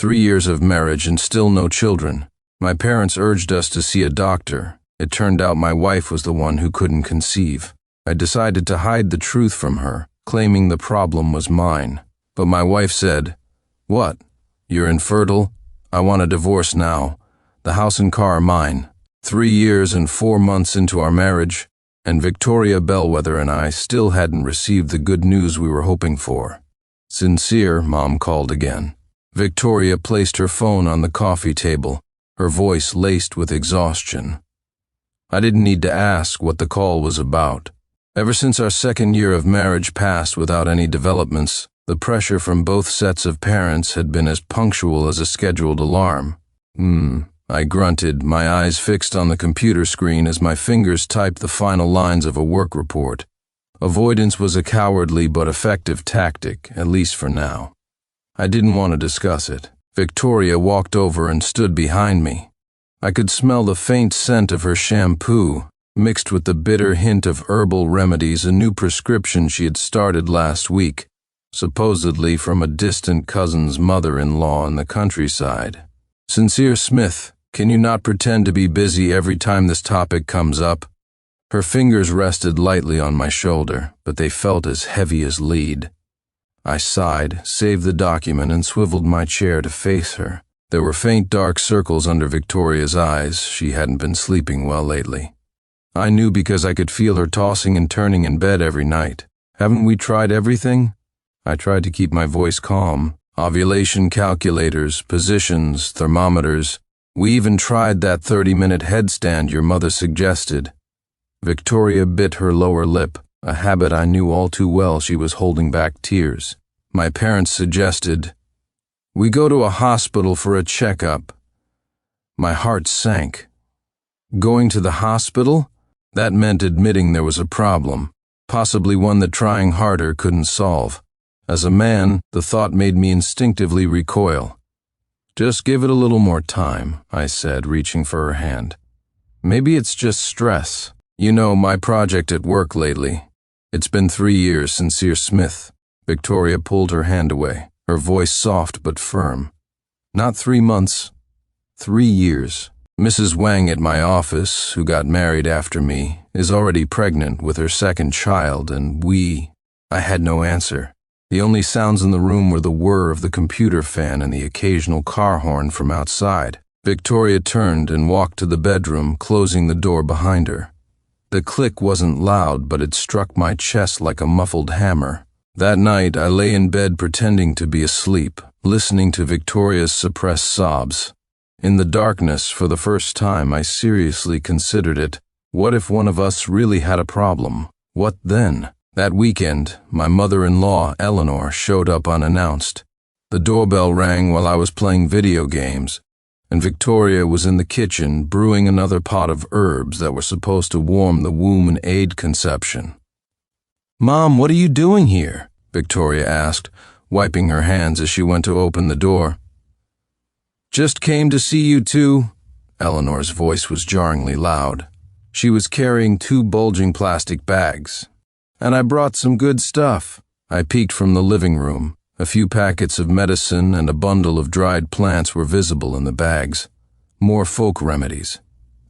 3 years of marriage and still no children. My parents urged us to see a doctor. It turned out my wife was the one who couldn't conceive. I decided to hide the truth from her, claiming the problem was mine. But my wife said, "What? You're infertile? I want a divorce now. The house and car are mine." 3 years and 4 months into our marriage, and Victoria Bellwether and I still hadn't received the good news we were hoping for. Sincere, Mom called again. Victoria placed her phone on the coffee table, her voice laced with exhaustion. I didn't need to ask what the call was about. Ever since our 2nd year of marriage passed without any developments, the pressure from both sets of parents had been as punctual as a scheduled alarm. I grunted, my eyes fixed on the computer screen as my fingers typed the final lines of a work report. Avoidance was a cowardly but effective tactic, at least for now. I didn't want to discuss it. Victoria walked over and stood behind me. I could smell the faint scent of her shampoo, mixed with the bitter hint of herbal remedies, a new prescription she had started last week, supposedly from a distant cousin's mother-in-law in the countryside. "Sincere Smith, can you not pretend to be busy every time this topic comes up?" Her fingers rested lightly on my shoulder, but they felt as heavy as lead. I sighed, saved the document, and swiveled my chair to face her. There were faint dark circles under Victoria's eyes. She hadn't been sleeping well lately. I knew because I could feel her tossing and turning in bed every night. "Haven't we tried everything?" I tried to keep my voice calm. Ovulation calculators, positions, thermometers. We even tried that 30-minute headstand your mother suggested. Victoria bit her lower lip, a habit I knew all too well. She was holding back tears. My parents suggested, "We go to a hospital for a checkup." My heart sank. Going to the hospital? That meant admitting there was a problem, possibly one that trying harder couldn't solve. As a man, the thought made me instinctively recoil. "Just give it a little more time," I said, reaching for her hand. "Maybe it's just stress. You know, my project at work lately. It's been 3 years, Sincere Smith." Victoria pulled her hand away, her voice soft but firm. "Not 3 months. 3 years. Mrs. Wang at my office, who got married after me, is already pregnant with her 2nd child, and I had no answer. The only sounds in the room were the whir of the computer fan and the occasional car horn from outside. Victoria turned and walked to the bedroom, closing the door behind her. The click wasn't loud, but it struck my chest like a muffled hammer. That night, I lay in bed pretending to be asleep, listening to Victoria's suppressed sobs. In the darkness, for the first time, I seriously considered it. What if one of us really had a problem? What then? That weekend, my mother-in-law, Eleanor, showed up unannounced. The doorbell rang while I was playing video games, and Victoria was in the kitchen brewing another pot of herbs that were supposed to warm the womb and aid conception. "Mom, what are you doing here?" Victoria asked, wiping her hands as she went to open the door. "Just came to see you too." Eleanor's voice was jarringly loud. She was carrying 2 bulging plastic bags. "And I brought some good stuff." I peeked from the living room. A few packets of medicine and a bundle of dried plants were visible in the bags. More folk remedies.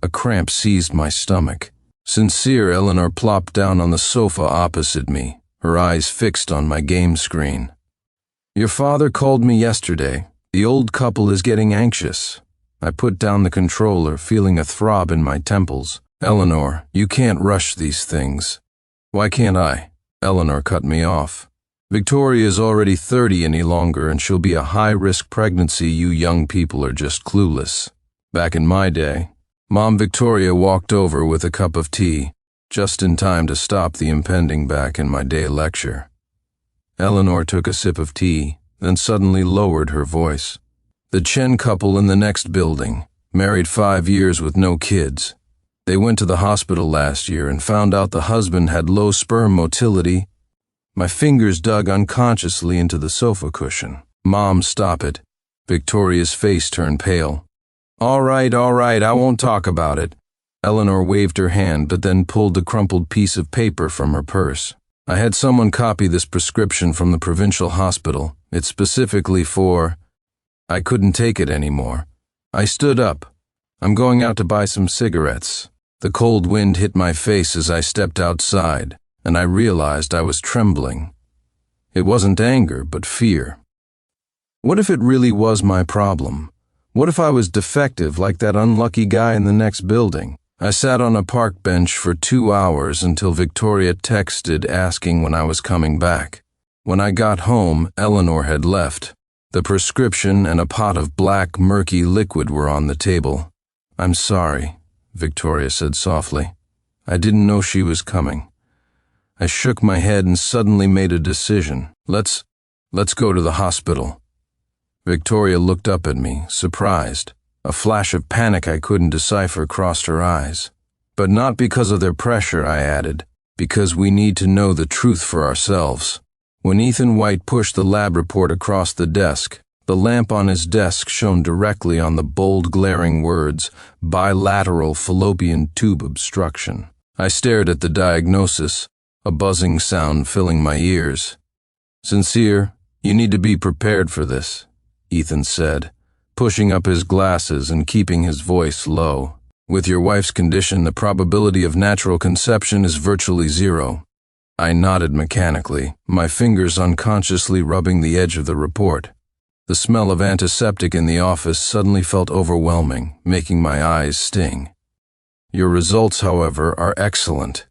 A cramp seized my stomach. Sincere Eleanor plopped down on the sofa opposite me, her eyes fixed on my game screen. "Your father called me yesterday. The old couple is getting anxious." I put down the controller, feeling a throb in my temples. "Eleanor, you can't rush these things." "Why can't I?" Eleanor cut me off. "Victoria is already 30 any longer, and she'll be a high-risk pregnancy. You young people are just clueless." Back in my day, Mom Victoria walked over with a cup of tea, just in time to stop the impending back in my day lecture. Eleanor took a sip of tea, then suddenly lowered her voice. "The Chen couple in the next building, married 5 years with no kids. They went to the hospital last year and found out the husband had low sperm motility." My fingers dug unconsciously into the sofa cushion. "Mom, stop it." Victoria's face turned pale. All right, I won't talk about it." Eleanor waved her hand, but then pulled a crumpled piece of paper from her purse. "I had someone copy this prescription from the provincial hospital. It's specifically for—" I couldn't take it anymore. I stood up. I'm going out to buy some cigarettes. The cold wind hit my face as I stepped outside, and I realized I was trembling. It wasn't anger, but fear. What if it really was my problem? What if I was defective like that unlucky guy in the next building? I sat on a park bench for 2 hours until Victoria texted asking when I was coming back. When I got home, Eleanor had left. The prescription and a pot of black, murky liquid were on the table. "I'm sorry," Victoria said softly. "I didn't know she was coming." I shook my head and suddenly made a decision. Let's go to the hospital." Victoria looked up at me, surprised. A flash of panic I couldn't decipher crossed her eyes. "But not because of their pressure," I added, "because we need to know the truth for ourselves." When Ethan White pushed the lab report across the desk, the lamp on his desk shone directly on the bold, glaring words, "bilateral fallopian tube obstruction." I stared at the diagnosis, a buzzing sound filling my ears. "Sincere, you need to be prepared for this," Ethan said, pushing up his glasses and keeping his voice low. "With your wife's condition, the probability of natural conception is virtually zero." I nodded mechanically, my fingers unconsciously rubbing the edge of the report. The smell of antiseptic in the office suddenly felt overwhelming, making my eyes sting. "Your results, however, are excellent."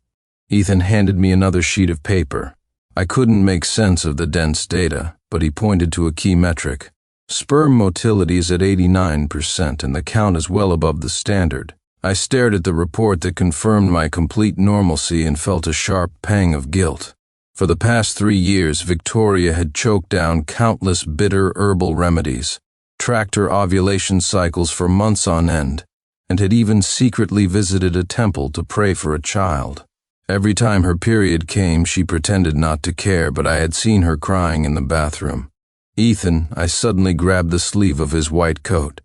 Ethan handed me another sheet of paper. I couldn't make sense of the dense data, but he pointed to a key metric. Sperm motility is at 89% and the count is well above the standard. I stared at the report that confirmed my complete normalcy and felt a sharp pang of guilt. For the past 3 years, Victoria had choked down countless bitter herbal remedies, tracked her ovulation cycles for months on end, and had even secretly visited a temple to pray for a child. Every time her period came, she pretended not to care, but I had seen her crying in the bathroom. "Ethan," I suddenly grabbed the sleeve of his white coat.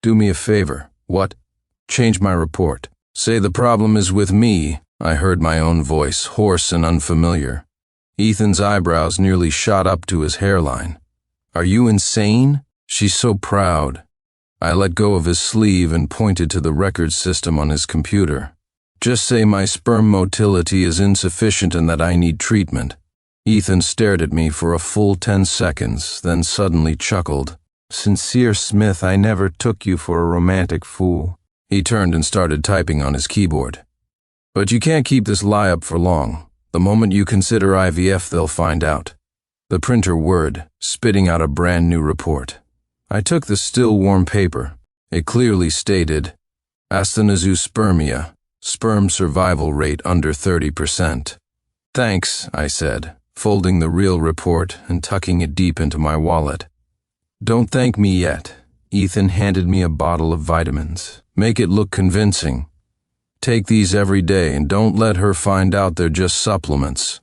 "Do me a favor." "What?" "Change my report. Say the problem is with me." I heard my own voice, hoarse and unfamiliar. Ethan's eyebrows nearly shot up to his hairline. "Are you insane?" "She's so proud." I let go of his sleeve and pointed to the record system on his computer. "Just say my sperm motility is insufficient and that I need treatment." Ethan stared at me for a full 10 seconds, then suddenly chuckled. "Sincere Smith, I never took you for a romantic fool." He turned and started typing on his keyboard. "But you can't keep this lie up for long. The moment you consider IVF, they'll find out." The printer whirred, spitting out a brand new report. I took the still warm paper. It clearly stated, "Asthenozoospermia, sperm survival rate under 30%. "Thanks," I said, folding the real report and tucking it deep into my wallet. "Don't thank me yet." Ethan handed me a bottle of vitamins. "Make it look convincing. Take these every day and don't let her find out they're just supplements."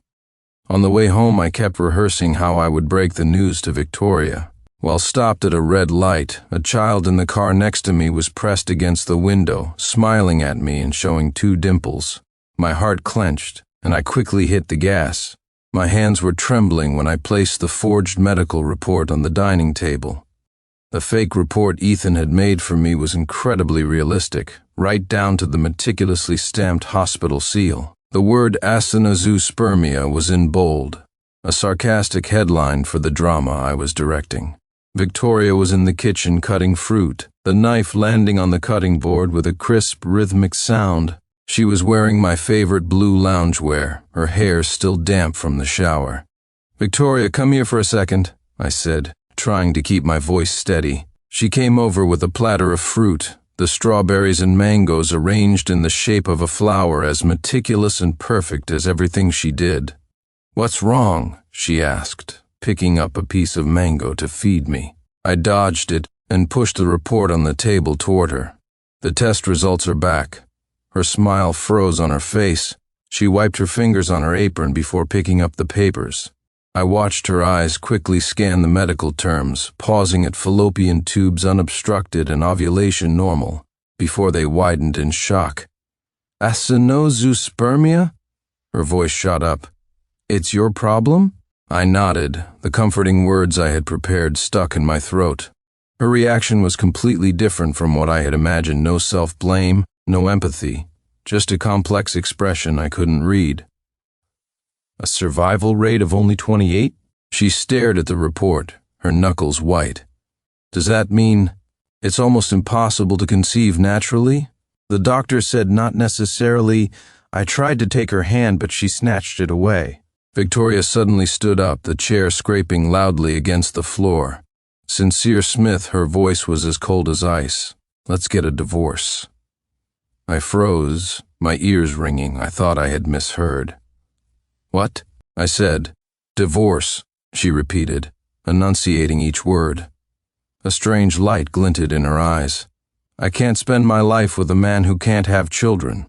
On the way home, I kept rehearsing how I would break the news to Victoria. While stopped at a red light, a child in the car next to me was pressed against the window, smiling at me and showing 2 dimples. My heart clenched, and I quickly hit the gas. My hands were trembling when I placed the forged medical report on the dining table. The fake report Ethan had made for me was incredibly realistic, right down to the meticulously stamped hospital seal. The word asthenozoospermia was in bold, a sarcastic headline for the drama I was directing. Victoria was in the kitchen cutting fruit, the knife landing on the cutting board with a crisp, rhythmic sound. She was wearing my favorite blue loungewear, her hair still damp from the shower. "Victoria, come here for a second," I said, trying to keep my voice steady. She came over with a platter of fruit, the strawberries and mangoes arranged in the shape of a flower as meticulous and perfect as everything she did. "What's wrong?" she asked, picking up a piece of mango to feed me. I dodged it and pushed the report on the table toward her. "The test results are back." Her smile froze on her face. She wiped her fingers on her apron before picking up the papers. I watched her eyes quickly scan the medical terms, pausing at fallopian tubes unobstructed and ovulation normal, before they widened in shock. "Asthenozoospermia?" Her voice shot up. "It's your problem?" I nodded, the comforting words I had prepared stuck in my throat. Her reaction was completely different from what I had imagined. No self-blame, no empathy, just a complex expression I couldn't read. A survival rate of only 28? She stared at the report, her knuckles white. Does that mean it's almost impossible to conceive naturally? The doctor said not necessarily. I tried to take her hand, but she snatched it away. Victoria suddenly stood up, the chair scraping loudly against the floor. Sincere Smith, her voice was as cold as ice. Let's get a divorce. I froze, my ears ringing. I thought I had misheard. What? I said. Divorce, she repeated, enunciating each word. A strange light glinted in her eyes. I can't spend my life with a man who can't have children.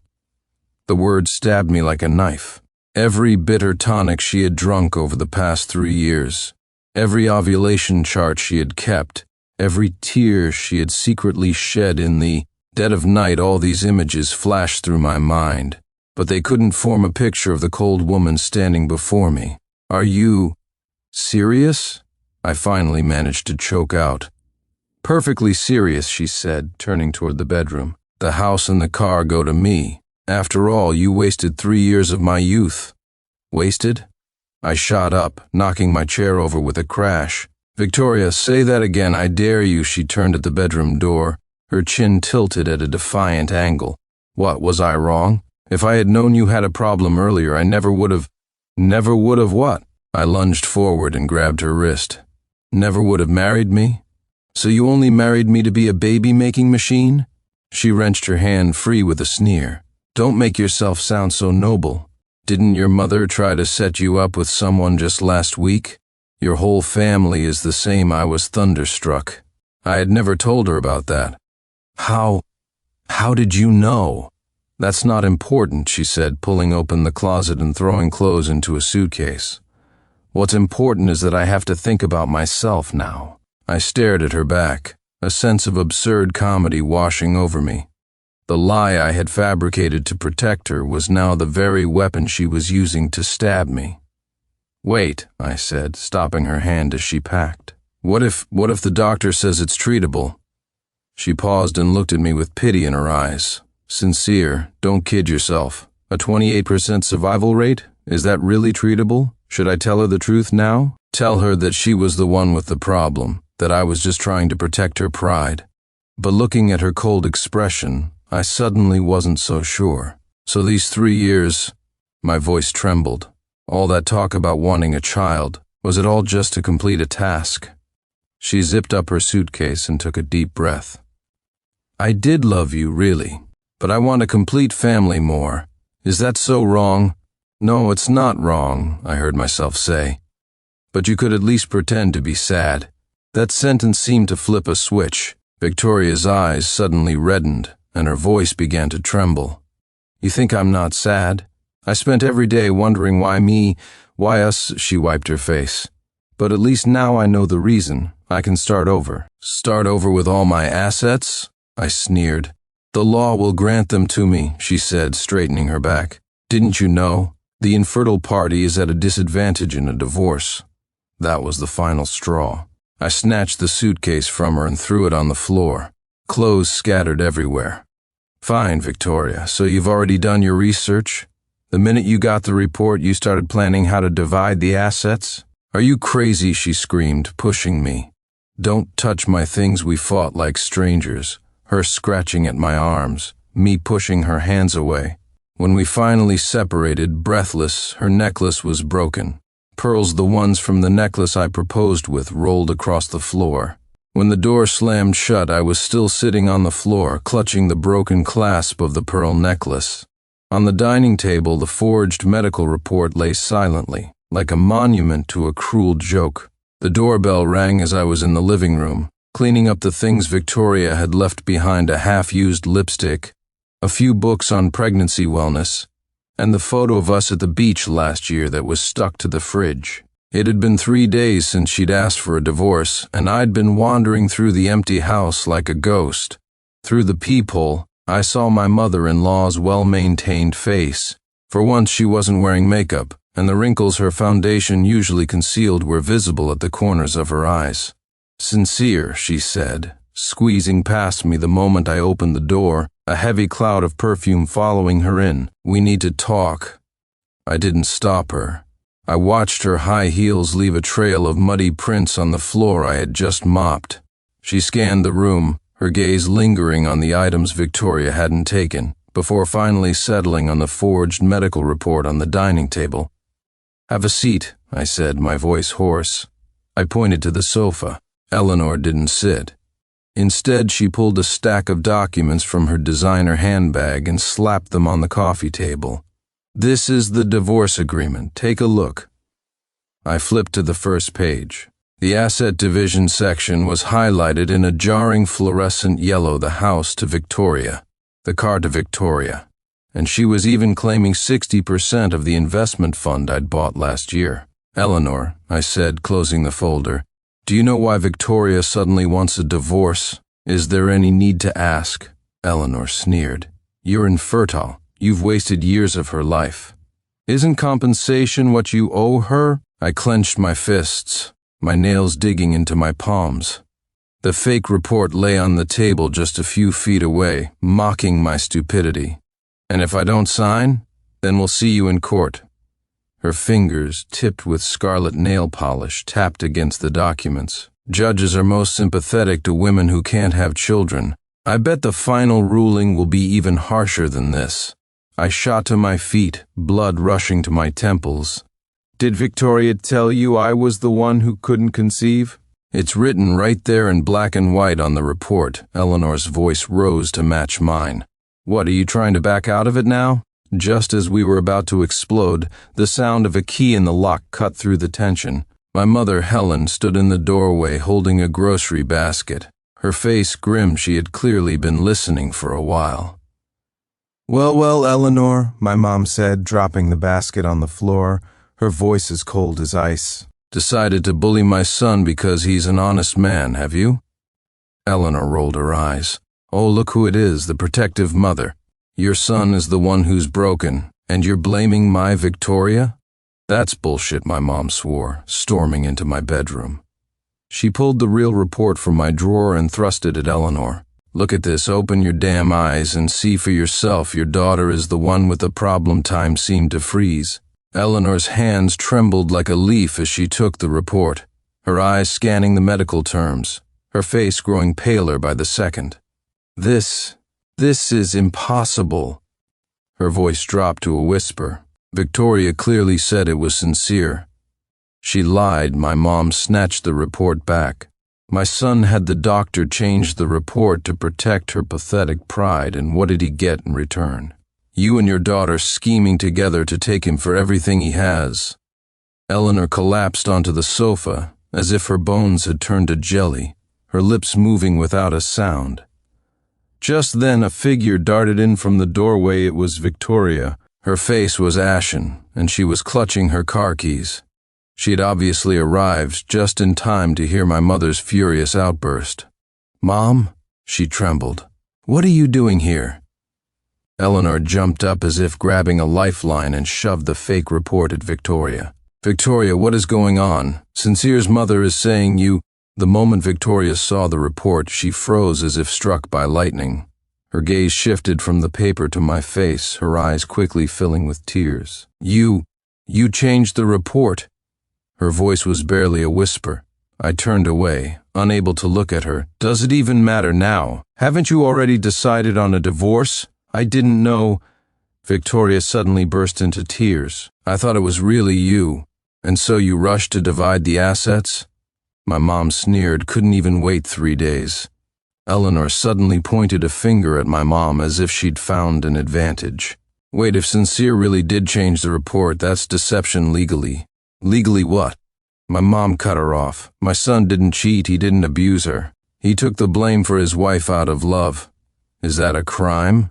The word stabbed me like a knife. Every bitter tonic she had drunk over the past 3 years, every ovulation chart she had kept, every tear she had secretly shed in the dead of night, all these images flashed through my mind, but they couldn't form a picture of the cold woman standing before me. Are you serious? I finally managed to choke out. Perfectly serious, she said, turning toward the bedroom. The house and the car go to me. After all, you wasted 3 years of my youth. Wasted? I shot up, knocking my chair over with a crash. Victoria, say that again, I dare you. She turned at the bedroom door, her chin tilted at a defiant angle. What, was I wrong? If I had known you had a problem earlier, I never would have what? I lunged forward and grabbed her wrist. Never would have married me? So you only married me to be a baby-making machine? She wrenched her hand free with a sneer. Don't make yourself sound so noble. Didn't your mother try to set you up with someone just last week? Your whole family is the same. I was thunderstruck. I had never told her about that. How did you know? That's not important, she said, pulling open the closet and throwing clothes into a suitcase. What's important is that I have to think about myself now. I stared at her back, a sense of absurd comedy washing over me. The lie I had fabricated to protect her was now the very weapon she was using to stab me. Wait, I said, stopping her hand as she packed. What if the doctor says it's treatable? She paused and looked at me with pity in her eyes. Sincere, don't kid yourself. A 28% survival rate? Is that really treatable? Should I tell her the truth now? Tell her that she was the one with the problem, that I was just trying to protect her pride. But looking at her cold expression, I suddenly wasn't so sure. So these 3 years, my voice trembled. All that talk about wanting a child, was it all just to complete a task? She zipped up her suitcase and took a deep breath. I did love you, really, but I want a complete family more. Is that so wrong? No, it's not wrong, I heard myself say. But you could at least pretend to be sad. That sentence seemed to flip a switch. Victoria's eyes suddenly reddened, and her voice began to tremble. You think I'm not sad? I spent every day wondering why me, why us. She wiped her face. But at least now I know the reason. I can start over. Start over with all my assets? I sneered. The law will grant them to me, she said, straightening her back. Didn't you know? The infertile party is at a disadvantage in a divorce. That was the final straw. I snatched the suitcase from her and threw it on the floor. Clothes scattered everywhere. Fine, Victoria, so you've already done your research? The minute you got the report, you started planning how to divide the assets? Are you crazy? She screamed, pushing me. Don't touch my things. We fought like strangers, her scratching at my arms, me pushing her hands away. When we finally separated, breathless, her necklace was broken. Pearls, the ones from the necklace I proposed with, rolled across the floor. When the door slammed shut, I was still sitting on the floor, clutching the broken clasp of the pearl necklace. On the dining table, the forged medical report lay silently, like a monument to a cruel joke. The doorbell rang as I was in the living room, cleaning up the things Victoria had left behind: a half-used lipstick, a few books on pregnancy wellness, and the photo of us at the beach last year that was stuck to the fridge. It had been 3 days since she'd asked for a divorce, and I'd been wandering through the empty house like a ghost. Through the peephole, I saw my mother-in-law's well-maintained face. For once, she wasn't wearing makeup, and the wrinkles her foundation usually concealed were visible at the corners of her eyes. Sincere, she said, squeezing past me the moment I opened the door, a heavy cloud of perfume following her in. We need to talk. I didn't stop her. I watched her high heels leave a trail of muddy prints on the floor I had just mopped. She scanned the room, her gaze lingering on the items Victoria hadn't taken, before finally settling on the forged medical report on the dining table. "Have a seat," I said, my voice hoarse. I pointed to the sofa. Eleanor didn't sit. Instead, she pulled a stack of documents from her designer handbag and slapped them on the coffee table. "This is the divorce agreement. Take a look." I flipped to the first page. The asset division section was highlighted in a jarring fluorescent yellow: the house to Victoria, the car to Victoria, and she was even claiming 60% of the investment fund I'd bought last year. "Eleanor," I said, closing the folder, "do you know why Victoria suddenly wants a divorce? Is there any need to ask?" Eleanor sneered. "You're infertile. You've wasted years of her life. Isn't compensation what you owe her?" I clenched my fists, my nails digging into my palms. The fake report lay on the table just a few feet away, mocking my stupidity. "And if I don't sign, then we'll see you in court." Her fingers, tipped with scarlet nail polish, tapped against the documents. "Judges are most sympathetic to women who can't have children. I bet the final ruling will be even harsher than this." I shot to my feet, blood rushing to my temples. "Did Victoria tell you I was the one who couldn't conceive?" "It's written right there in black and white on the report." Eleanor's voice rose to match mine. "What, are you trying to back out of it now?" Just as we were about to explode, the sound of a key in the lock cut through the tension. My mother, Helen, stood in the doorway holding a grocery basket. Her face grim. She had clearly been listening for a while. Well, Eleanor," my mom said, dropping the basket on the floor, her voice as cold as ice. "Decided to bully my son because he's an honest man, have you?" Eleanor rolled her eyes. "Oh, look who it is, the protective mother. Your son is the one who's broken, and you're blaming my Victoria?" "That's bullshit," my mom swore, storming into my bedroom. She pulled the real report from my drawer and thrust it at Eleanor. "Look at this, open your damn eyes and see for yourself your daughter is the one with the problem." Time seemed to freeze. Eleanor's hands trembled like a leaf as she took the report, her eyes scanning the medical terms, her face growing paler by the second. This is impossible." Her voice dropped to a whisper. Victoria clearly said it was sincere. She lied. My mom snatched the report back. My son had the doctor change the report to protect her pathetic pride, and what did he get in return? You and your daughter scheming together to take him for everything he has. Eleanor collapsed onto the sofa, as if her bones had turned to jelly, her lips moving without a sound. Just then a figure darted in from the doorway. It was Victoria. Her face was ashen, and she was clutching her car keys. She had obviously arrived just in time to hear my mother's furious outburst. "Mom?" she trembled. "What are you doing here?" Eleanor jumped up as if grabbing a lifeline and shoved the fake report at Victoria. "Victoria, what is going on? Sincere's mother is saying you—" The moment Victoria saw the report, she froze as if struck by lightning. Her gaze shifted from the paper to my face, her eyes quickly filling with tears. You changed the report." Her voice was barely a whisper. I turned away, unable to look at her. "Does it even matter now? Haven't you already decided on a divorce?" "I didn't know." Victoria suddenly burst into tears. "I thought it was really you. And so you rushed to divide the assets?" My mom sneered, couldn't even wait 3 days. Eleanor suddenly pointed a finger at my mom as if she'd found an advantage. "Wait, if Sincere really did change the report, that's deception legally." "Legally what?" My mom cut her off. "My son didn't cheat, he didn't abuse her. He took the blame for his wife out of love. Is that a crime?"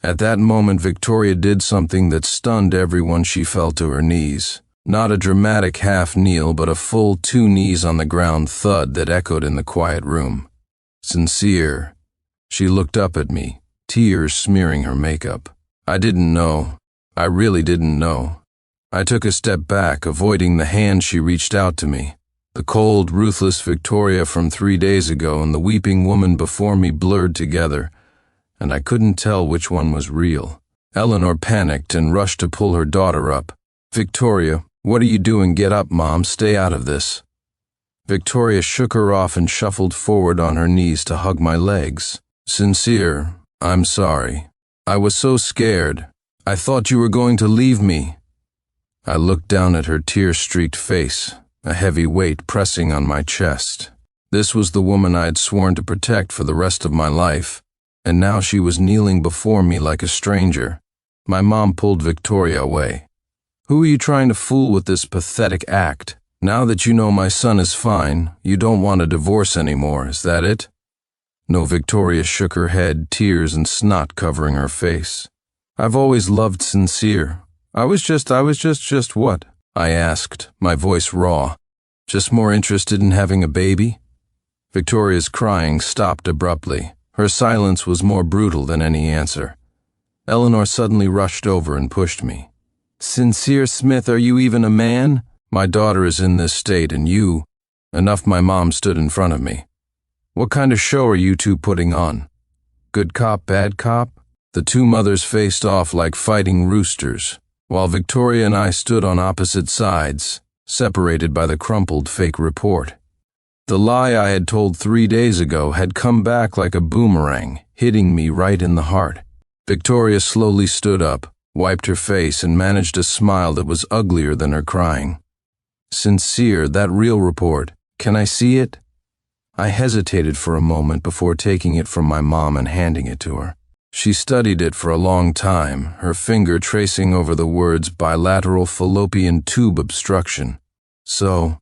At that moment, Victoria did something that stunned everyone. She fell to her knees. Not a dramatic half kneel, but a full 2 knees on the ground thud that echoed in the quiet room. "Sincere." She looked up at me, tears smearing her makeup. "I didn't know. I really didn't know." I took a step back, avoiding the hand she reached out to me. The cold, ruthless Victoria from 3 days ago and the weeping woman before me blurred together, and I couldn't tell which one was real. Eleanor panicked and rushed to pull her daughter up. "Victoria, what are you doing? Get up, Mom. Stay out of this." Victoria shook her off and shuffled forward on her knees to hug my legs. "Sincere, I'm sorry. I was so scared. I thought you were going to leave me." I looked down at her tear-streaked face, a heavy weight pressing on my chest. This was the woman I had sworn to protect for the rest of my life, and now she was kneeling before me like a stranger. My mom pulled Victoria away. "Who are you trying to fool with this pathetic act? Now that you know my son is fine, you don't want a divorce anymore, is that it?" No, Victoria shook her head, tears and snot covering her face. "I've always loved Sincere. I was just what?" I asked, my voice raw. "Just more interested in having a baby?" Victoria's crying stopped abruptly. Her silence was more brutal than any answer. Eleanor suddenly rushed over and pushed me. "Sincere Smith, are you even a man? My daughter is in this state and you—" Enough, my mom stood in front of me. "What kind of show are you two putting on? Good cop, bad cop?" The two mothers faced off like fighting roosters, while Victoria and I stood on opposite sides, separated by the crumpled fake report. The lie I had told 3 days ago had come back like a boomerang, hitting me right in the heart. Victoria slowly stood up, wiped her face, and managed a smile that was uglier than her crying. "Sincere, that real report. Can I see it?" I hesitated for a moment before taking it from my mom and handing it to her. She studied it for a long time, her finger tracing over the words bilateral fallopian tube obstruction. "So?"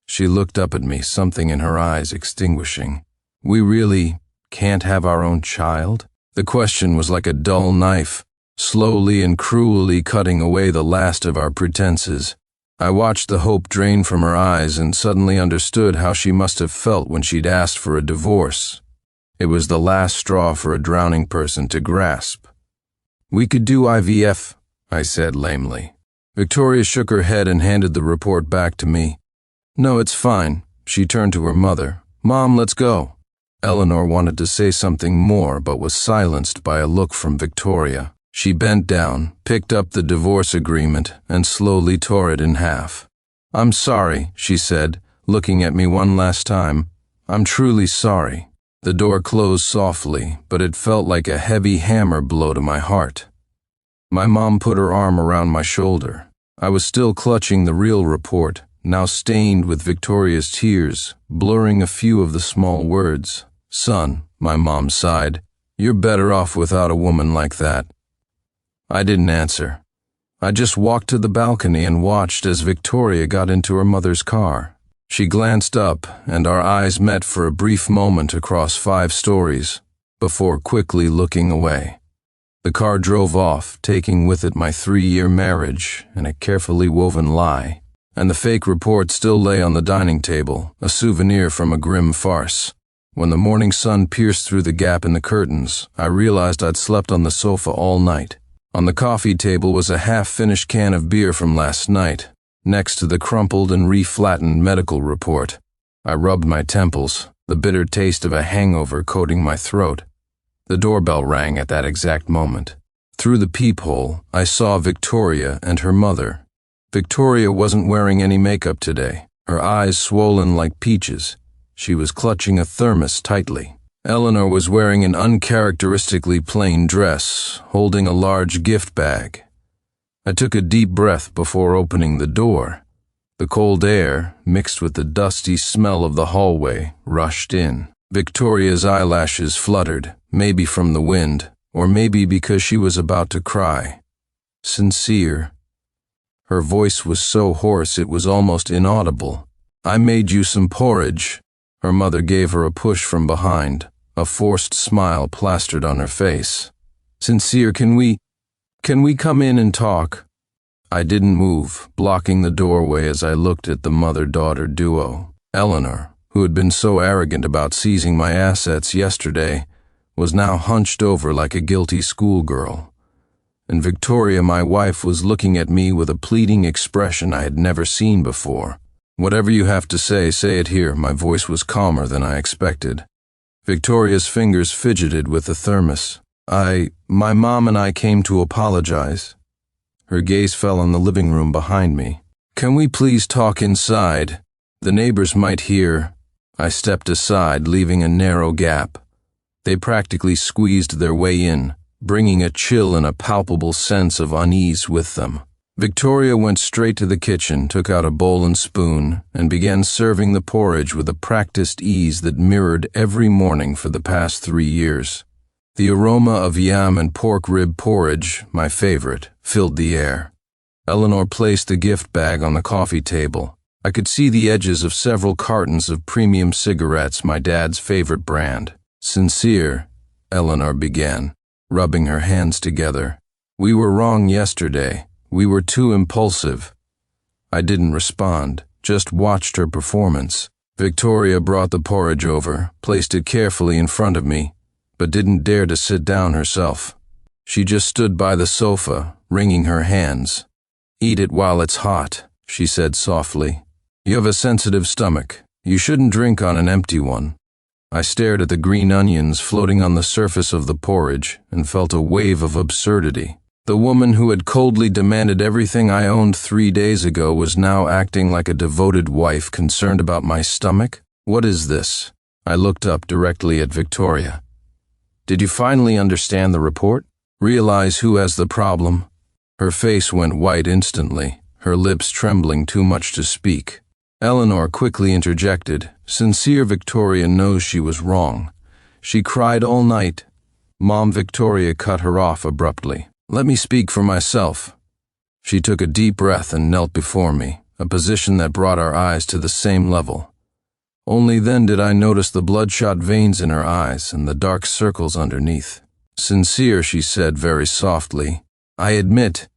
She looked up at me, something in her eyes extinguishing. "We really can't have our own child?" The question was like a dull knife, slowly and cruelly cutting away the last of our pretenses. I watched the hope drain from her eyes and suddenly understood how she must have felt when she'd asked for a divorce. It was the last straw for a drowning person to grasp. "We could do IVF, I said lamely. Victoria shook her head and handed the report back to me. "No, it's fine." She turned to her mother. "Mom, let's go." Eleanor wanted to say something more but was silenced by a look from Victoria. She bent down, picked up the divorce agreement, and slowly tore it in half. "I'm sorry," she said, looking at me one last time. "I'm truly sorry." The door closed softly, but it felt like a heavy hammer blow to my heart. My mom put her arm around my shoulder. I was still clutching the real report, now stained with Victoria's tears, blurring a few of the small words. "Son," my mom sighed, "you're better off without a woman like that." I didn't answer. I just walked to the balcony and watched as Victoria got into her mother's car. She glanced up, and our eyes met for a brief moment across 5 stories, before quickly looking away. The car drove off, taking with it my 3-year marriage and a carefully woven lie, and the fake report still lay on the dining table, a souvenir from a grim farce. When the morning sun pierced through the gap in the curtains, I realized I'd slept on the sofa all night. On the coffee table was a half-finished can of beer from last night, next to the crumpled and re-flattened medical report. I rubbed my temples, the bitter taste of a hangover coating my throat. The doorbell rang at that exact moment. Through the peephole, I saw Victoria and her mother. Victoria wasn't wearing any makeup today, her eyes swollen like peaches. She was clutching a thermos tightly. Eleanor was wearing an uncharacteristically plain dress, holding a large gift bag. I took a deep breath before opening the door. The cold air, mixed with the dusty smell of the hallway, rushed in. Victoria's eyelashes fluttered, maybe from the wind, or maybe because she was about to cry. "Sincere." Her voice was so hoarse it was almost inaudible. "I made you some porridge." Her mother gave her a push from behind, a forced smile plastered on her face. "Sincere, can we come in and talk?" I didn't move, blocking the doorway as I looked at the mother-daughter duo. Eleanor, who had been so arrogant about seizing my assets yesterday, was now hunched over like a guilty schoolgirl. And Victoria, my wife, was looking at me with a pleading expression I had never seen before. Whatever you have to say it here. My voice was calmer than I expected. Victoria's fingers fidgeted with the thermos. My mom and I came to apologize. Her gaze fell on the living room behind me. Can we please talk inside? The neighbors might hear. I stepped aside, leaving a narrow gap. They practically squeezed their way in, bringing a chill and a palpable sense of unease with them. Victoria went straight to the kitchen, took out a bowl and spoon, and began serving the porridge with a practiced ease that mirrored every morning for the past 3 years. The aroma of yam and pork rib porridge, my favorite, filled the air. Eleanor placed the gift bag on the coffee table. I could see the edges of several cartons of premium cigarettes, my dad's favorite brand. Sincere, Eleanor began, rubbing her hands together. We were wrong yesterday. We were too impulsive. I didn't respond, just watched her performance. Victoria brought the porridge over, placed it carefully in front of me, but didn't dare to sit down herself. She just stood by the sofa, wringing her hands. Eat it while it's hot, she said softly. You have a sensitive stomach. You shouldn't drink on an empty one. I stared at the green onions floating on the surface of the porridge and felt a wave of absurdity. The woman who had coldly demanded everything I owned 3 days ago was now acting like a devoted wife concerned about my stomach? What is this? I looked up directly at Victoria. Did you finally understand the report? Realize who has the problem? Her face went white instantly, her lips trembling too much to speak. Eleanor quickly interjected. Sincere Victoria knows she was wrong. She cried all night. Mom Victoria cut her off abruptly. Let me speak for myself. She took a deep breath and knelt before me, a position that brought our eyes to the same level. Only then did I notice the bloodshot veins in her eyes and the dark circles underneath. Sincere, she said very softly. I admit,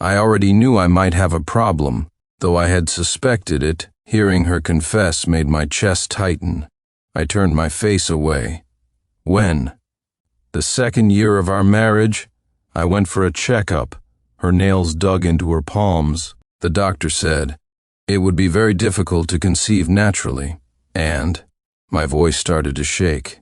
I already knew I might have a problem, though I had suspected it. Hearing her confess made my chest tighten. I turned my face away. When? The 2nd year of our marriage? I went for a checkup, her nails dug into her palms. The doctor said, it would be very difficult to conceive naturally, and my voice started to shake.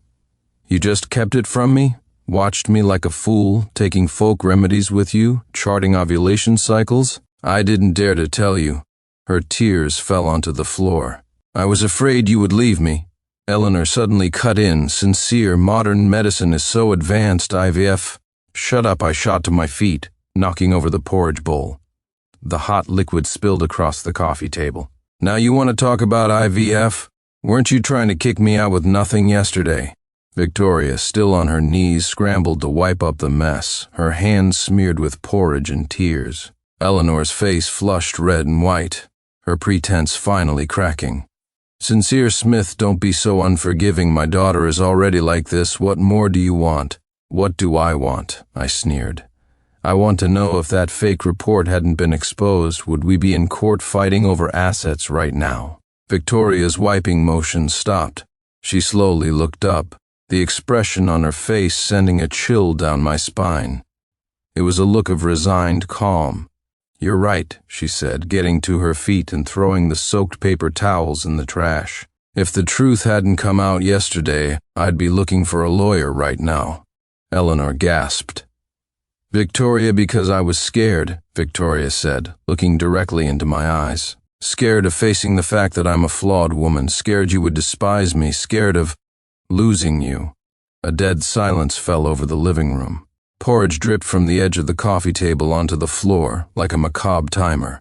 You just kept it from me? Watched me like a fool, taking folk remedies with you, charting ovulation cycles? I didn't dare to tell you. Her tears fell onto the floor. I was afraid you would leave me. Eleanor suddenly cut in. Sincere, modern medicine is so advanced, IVF. Shut up, I shot to my feet, knocking over the porridge bowl. The hot liquid spilled across the coffee table. Now you want to talk about IVF? Weren't you trying to kick me out with nothing yesterday? Victoria, still on her knees, scrambled to wipe up the mess, her hands smeared with porridge and tears. Eleanor's face flushed red and white, her pretense finally cracking. Sincere Smith, don't be so unforgiving. My daughter is already like this. What more do you want? What do I want? I sneered. I want to know if that fake report hadn't been exposed, would we be in court fighting over assets right now? Victoria's wiping motion stopped. She slowly looked up, the expression on her face sending a chill down my spine. It was a look of resigned calm. You're right, she said, getting to her feet and throwing the soaked paper towels in the trash. If the truth hadn't come out yesterday, I'd be looking for a lawyer right now. Eleanor gasped. Victoria, because I was scared, Victoria said, looking directly into my eyes. Scared of facing the fact that I'm a flawed woman, scared you would despise me, scared of losing you. A dead silence fell over the living room. Porridge dripped from the edge of the coffee table onto the floor, like a macabre timer.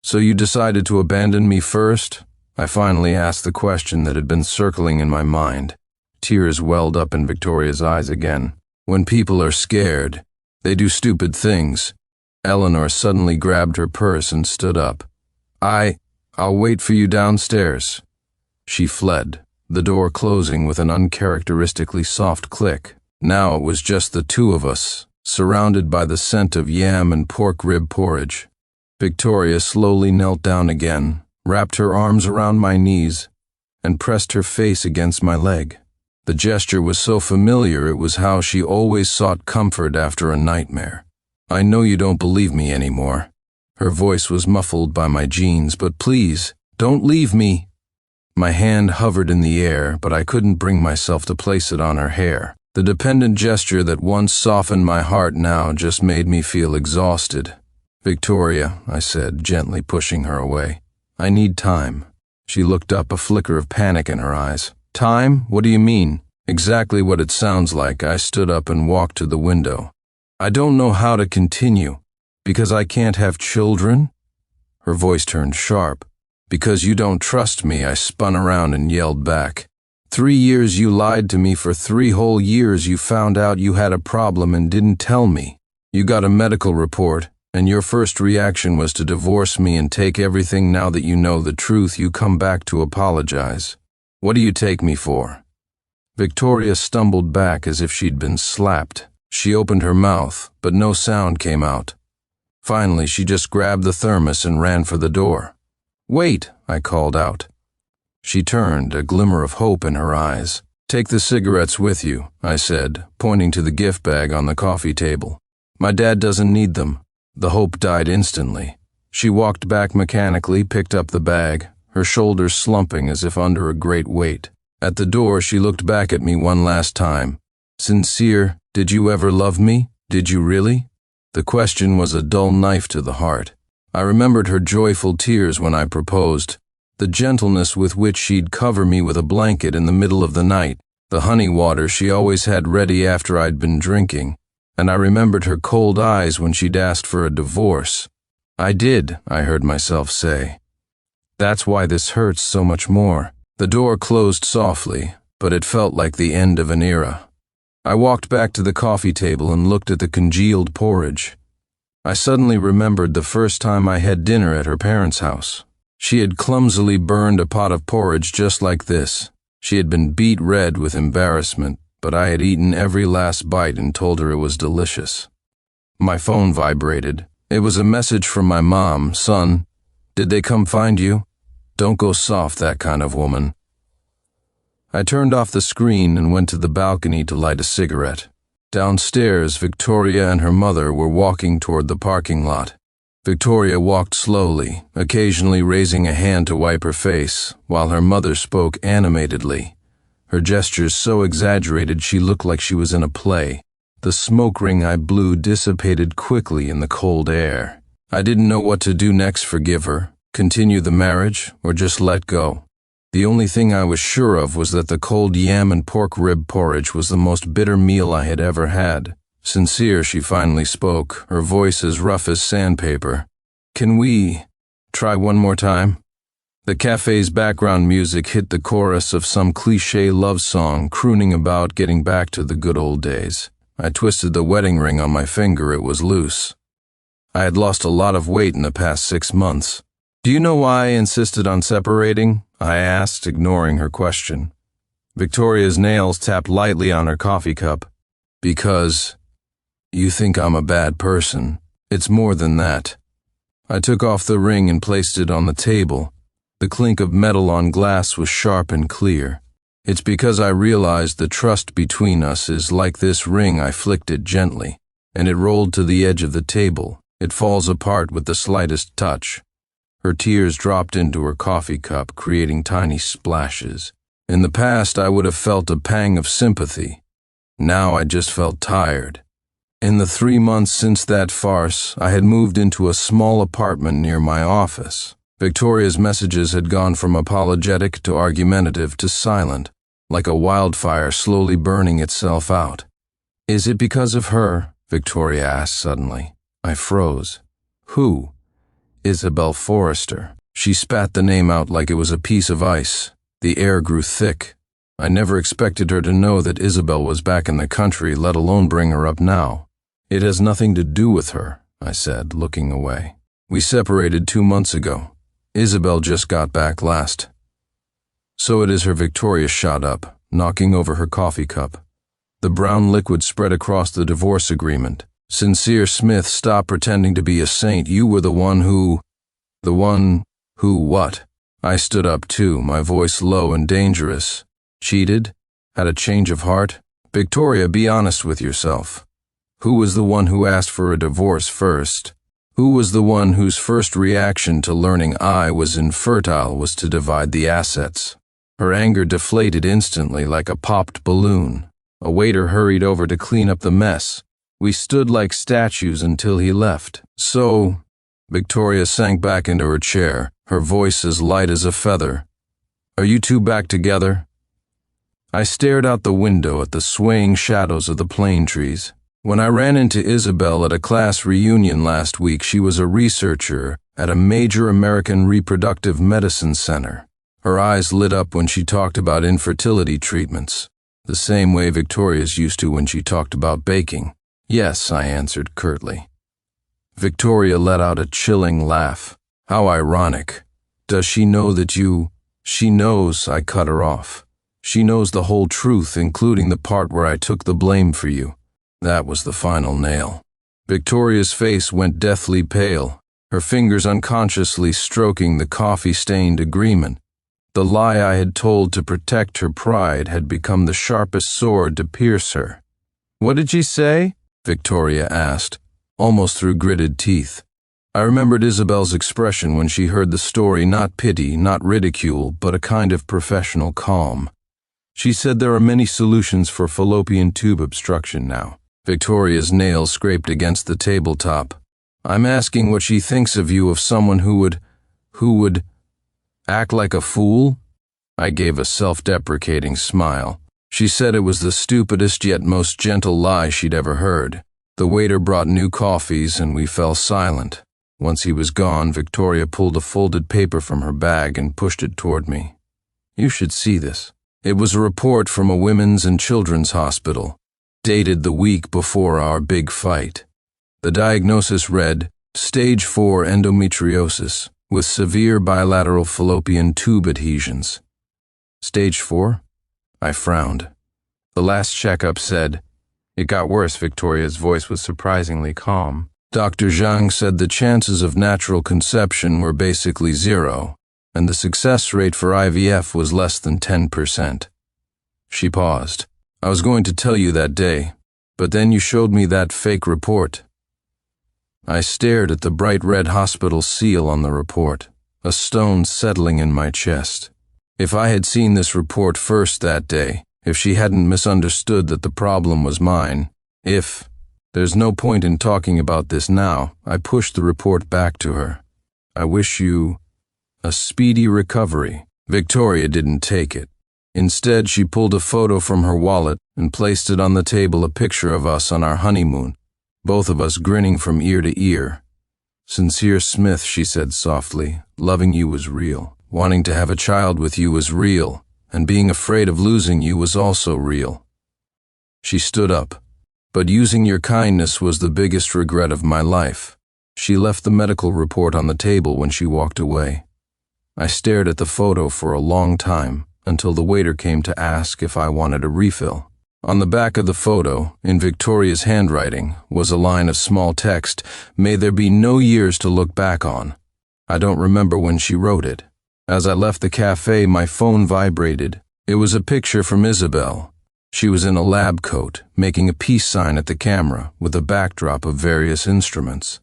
So you decided to abandon me first? I finally asked the question that had been circling in my mind. Tears welled up in Victoria's eyes again. When people are scared, they do stupid things. Eleanor suddenly grabbed her purse and stood up. I'll wait for you downstairs. She fled, the door closing with an uncharacteristically soft click. Now it was just the two of us, surrounded by the scent of yam and pork rib porridge. Victoria slowly knelt down again, wrapped her arms around my knees, and pressed her face against my leg. The gesture was so familiar, it was how she always sought comfort after a nightmare. I know you don't believe me anymore. Her voice was muffled by my jeans, but please, Don't leave me." My hand hovered in the air, but I couldn't bring myself to place it on her hair. The dependent gesture that once softened my heart now just made me feel exhausted. "Victoria," I said, gently pushing her away. "I need time." She looked up, a flicker of panic in her eyes. "Time? What do you mean?" Exactly what it sounds like. I stood up and walked to the window. "I don't know how to continue. Because I can't have children?" Her voice turned sharp. "Because you don't trust me," I spun around and yelled back. 3 years you lied to me. For 3 whole years you found out you had a problem and didn't tell me. You got a medical report, and your first reaction was to divorce me and take everything. Now that you know the truth, you come back to apologize. What do you take me for?" Victoria stumbled back as if she'd been slapped. She opened her mouth, but no sound came out. Finally, she just grabbed the thermos and ran for the door. "Wait," I called out. She turned, a glimmer of hope in her eyes. "Take the cigarettes with you," I said, pointing to the gift bag on the coffee table. "My dad doesn't need them." The hope died instantly. She walked back mechanically, picked up the bag, her shoulders slumping as if under a great weight. At the door, she looked back at me one last time. "Sincere, did you ever love me? Did you really?" The question was a dull knife to the heart. I remembered her joyful tears when I proposed, the gentleness with which she'd cover me with a blanket in the middle of the night, the honey water she always had ready after I'd been drinking, and I remembered her cold eyes when she'd asked for a divorce. "I did," I heard myself say. "That's why this hurts so much more." The door closed softly, but it felt like the end of an era. I walked back to the coffee table and looked at the congealed porridge. I suddenly remembered the first time I had dinner at her parents' house. She had clumsily burned a pot of porridge just like this. She had been beet red with embarrassment, but I had eaten every last bite and told her it was delicious. My phone vibrated. It was a message from my mom. "Son, did they come find you? Don't go soft, that kind of woman." I turned off the screen and went to the balcony to light a cigarette. Downstairs, Victoria and her mother were walking toward the parking lot. Victoria walked slowly, occasionally raising a hand to wipe her face, while her mother spoke animatedly. Her gestures so exaggerated she looked like she was in a play. The smoke ring I blew dissipated quickly in the cold air. I didn't know what to do next. Forgive her, continue the marriage, or just let go. The only thing I was sure of was that the cold yam and pork rib porridge was the most bitter meal I had ever had. "Sincere," she finally spoke, her voice as rough as sandpaper. "Can we try one more time?" The cafe's background music hit the chorus of some cliché love song, crooning about getting back to the good old days. I twisted the wedding ring on my finger. It was loose. I had lost a lot of weight in the past 6 months. "Do you know why I insisted on separating?" I asked, ignoring her question. Victoria's nails tapped lightly on her coffee cup. "Because you think I'm a bad person. It's more than that." I took off the ring and placed it on the table. The clink of metal on glass was sharp and clear. "It's because I realized the trust between us is like this ring." I flicked it gently, and it rolled to the edge of the table. It falls apart with the slightest touch. Her tears dropped into her coffee cup, creating tiny splashes. In the past, I would have felt a pang of sympathy. Now I just felt tired. In the 3 months since that farce, I had moved into a small apartment near my office. Victoria's messages had gone from apologetic to argumentative to silent, like a wildfire slowly burning itself out. "Is it because of her?" Victoria asked suddenly. I froze. "Who?" "Isabel Forrester." She spat the name out like it was a piece of ice. The air grew thick. I never expected her to know that Isabel was back in the country, let alone bring her up now. "It has nothing to do with her," I said, looking away. "We separated 2 months ago. Isabel just got back last." "So it is her." Victoria shot up, knocking over her coffee cup. The brown liquid spread across the divorce agreement. "Sincere Smith, stop pretending to be a saint. You were the one who..." "The one who what?" I stood up too, my voice low and dangerous. "Cheated? Had a change of heart? Victoria, be honest with yourself. Who was the one who asked for a divorce first? Who was the one whose first reaction to learning I was infertile was to divide the assets? Her anger deflated instantly like a popped balloon. A waiter hurried over to clean up the mess. We stood like statues until he left. So, Victoria sank back into her chair, her voice as light as a feather. Are you two back together? I stared out the window at the swaying shadows of the plane trees. When I ran into Isabel at a class reunion last week, she was a researcher at a major American reproductive medicine center. Her eyes lit up when she talked about infertility treatments, the same way Victoria's used to when she talked about baking. Yes, I answered curtly. Victoria let out a chilling laugh. How ironic. Does she know that you... She knows, I cut her off. She knows the whole truth, including the part where I took the blame for you. That was the final nail. Victoria's face went deathly pale, her fingers unconsciously stroking the coffee-stained agreement. The lie I had told to protect her pride had become the sharpest sword to pierce her. What did she say? Victoria asked, almost through gritted teeth. I remembered Isabel's expression when she heard the story, not pity, not ridicule, but a kind of professional calm. She said there are many solutions for fallopian tube obstruction now. Victoria's nails scraped against the tabletop. I'm asking what she thinks of you, of someone who would act like a fool? I gave a self-deprecating smile. She said it was the stupidest yet most gentle lie she'd ever heard. The waiter brought new coffees and we fell silent. Once he was gone, Victoria pulled a folded paper from her bag and pushed it toward me. You should see this. It was a report from a women's and children's hospital, dated the week before our big fight. The diagnosis read, Stage 4 endometriosis with severe bilateral fallopian tube adhesions. Stage 4? I frowned. The last checkup said, It got worse. Victoria's voice was surprisingly calm. Dr. Zhang said the chances of natural conception were basically zero, and the success rate for IVF was less than 10%. She paused. I was going to tell you that day, but then you showed me that fake report. I stared at the bright red hospital seal on the report, a stone settling in my chest. If I had seen this report first that day, if she hadn't misunderstood that the problem was mine, there's no point in talking about this now, I pushed the report back to her. I wish you a speedy recovery. Victoria didn't take it. Instead, she pulled a photo from her wallet and placed it on the table, a picture of us on our honeymoon, both of us grinning from ear to ear. Sincere Smith, she said softly, loving you was real. Wanting to have a child with you was real, and being afraid of losing you was also real. She stood up. But using your kindness was the biggest regret of my life. She left the medical report on the table when she walked away. I stared at the photo for a long time, until the waiter came to ask if I wanted a refill. On the back of the photo, in Victoria's handwriting, was a line of small text, May there be no years to look back on. I don't remember when she wrote it. As I left the cafe, my phone vibrated. It was a picture from Isabel. She was in a lab coat, making a peace sign at the camera, with a backdrop of various instruments.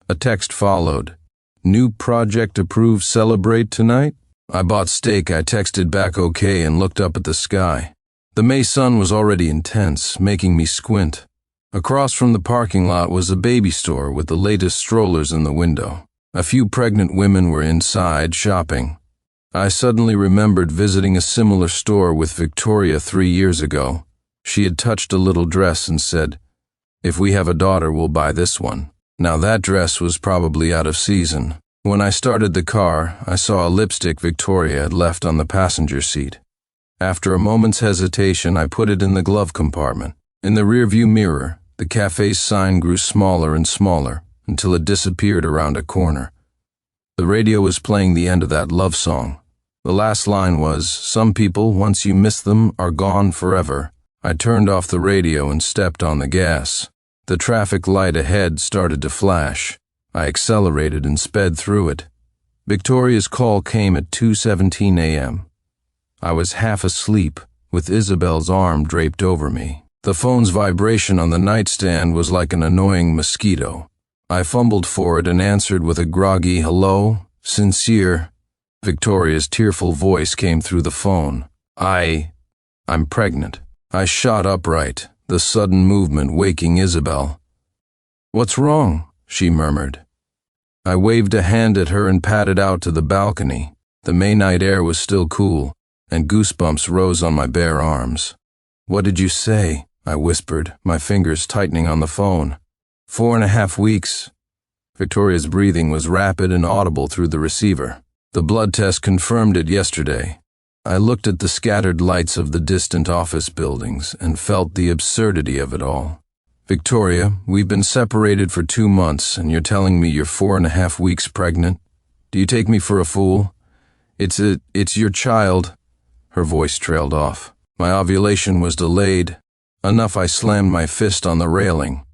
A text followed. New project approved, celebrate tonight? I bought steak. I texted back okay and looked up at the sky. The May sun was already intense, making me squint. Across from the parking lot was a baby store with the latest strollers in the window. A few pregnant women were inside shopping. I suddenly remembered visiting a similar store with Victoria 3 years ago. She had touched a little dress and said, If we have a daughter, we'll buy this one. Now that dress was probably out of season. When I started the car, I saw a lipstick Victoria had left on the passenger seat. After a moment's hesitation, I put it in the glove compartment. In the rearview mirror, the cafe's sign grew smaller and smaller until it disappeared around a corner. The radio was playing the end of that love song. The last line was, Some people, once you miss them, are gone forever. I turned off the radio and stepped on the gas. The traffic light ahead started to flash. I accelerated and sped through it. Victoria's call came at 2:17 a.m. I was half asleep, with Isabel's arm draped over me. The phone's vibration on the nightstand was like an annoying mosquito. I fumbled for it and answered with a groggy hello, sincere. Victoria's tearful voice came through the phone. I'm pregnant. I shot upright, the sudden movement waking Isabel. What's wrong? She murmured. I waved a hand at her and padded out to the balcony. The May night air was still cool, and goosebumps rose on my bare arms. What did you say? I whispered, my fingers tightening on the phone. 4.5 weeks. Victoria's breathing was rapid and audible through the receiver. The blood test confirmed it yesterday. I looked at the scattered lights of the distant office buildings and felt the absurdity of it all. Victoria, we've been separated for 2 months and you're telling me you're 4.5 weeks pregnant? Do you take me for a fool? It's your child. Her voice trailed off. My ovulation was delayed. Enough I slammed my fist on the railing.